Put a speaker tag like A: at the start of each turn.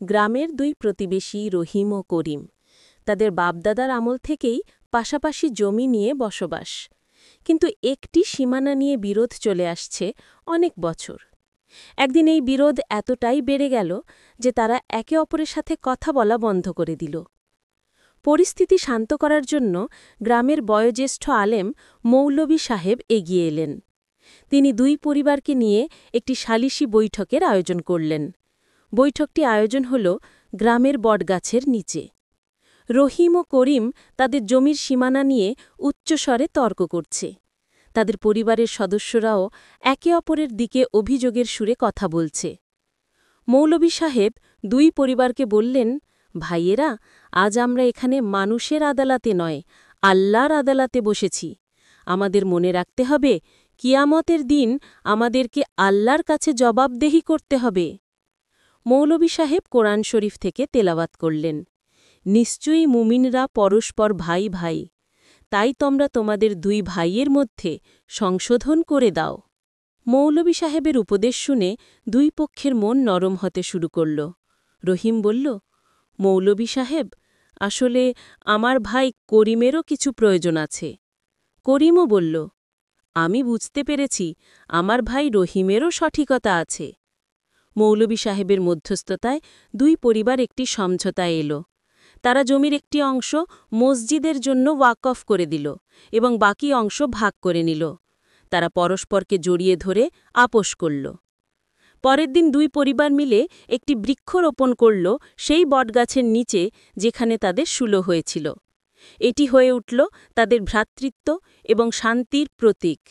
A: গ্রামের দুই প্রতিবেশী রহিম ও করিম তাদের বাপদাদার আমল থেকেই পাশাপাশি জমি নিয়ে বসবাস, কিন্তু একটি সীমানা নিয়ে বিরোধ চলে আসছে অনেক বছর। একদিন এই বিরোধ এতটাই বেড়ে গেল যে তারা একে অপরের সাথে কথা বলা বন্ধ করে দিল। পরিস্থিতি শান্ত করার জন্য গ্রামের বয়োজ্যেষ্ঠ আলেম মৌলভী সাহেব এগিয়ে এলেন। তিনি দুই পরিবারকে নিয়ে একটি সালিশি বৈঠকের আয়োজন করলেন। বৈঠকটি আয়োজন হল গ্রামের বটগাছের নিচে। রহিম ও করিম তাদের জমির সীমানা নিয়ে উচ্চস্বরে তর্ক করছে। তাদের পরিবারের সদস্যরাও একে অপরের দিকে অভিযোগের সুরে কথা বলছে। মৌলভী সাহেব দুই পরিবারকে বললেন, ভাইয়েরা, আজ আমরা এখানে মানুষের আদালতে নয়, আল্লাহর আদালতে বসেছি। আমাদের মনে রাখতে হবে, কিয়ামতের দিন আমাদেরকে আল্লাহর কাছে জবাবদেহি করতে হবে। মৌলভী সাহেব কোরআন শরীফ থেকে তেলাওয়াত করলেন, নিশ্চয়ই মুমিনরা পরস্পর ভাই ভাই, তাই তোমরা তোমাদের দুই ভাইয়ের মধ্যে সংশোধন করে দাও। মৌলভী সাহেবের উপদেশ শুনে দুই পক্ষের মন নরম হতে শুরু করল। রহিম বলল, মৌলভী সাহেব, আসলে আমার ভাই করিমেরও কিছু প্রয়োজন আছে। করিমও বলল, আমি বুঝতে পেরেছি, আমার ভাই রহিমেরও সঠিকতা আছে। মৌলভী সাহেবের মধ্যস্থতায় দুই পরিবার একটি সমঝোতায় এল। তারা জমির একটি অংশ মসজিদের জন্য ওয়াকফ করে দিল এবং বাকি অংশ ভাগ করে নিল। তারা পরস্পরকে জড়িয়ে ধরে আপোস করল। পরের দিন দুই পরিবার মিলে একটি বৃক্ষ রোপণ করল সেই বটগাছের নিচে যেখানে তাদের সুলো হয়েছিল। এটি হয়ে উঠল তাদের ভ্রাতৃত্ব এবং শান্তির প্রতীক।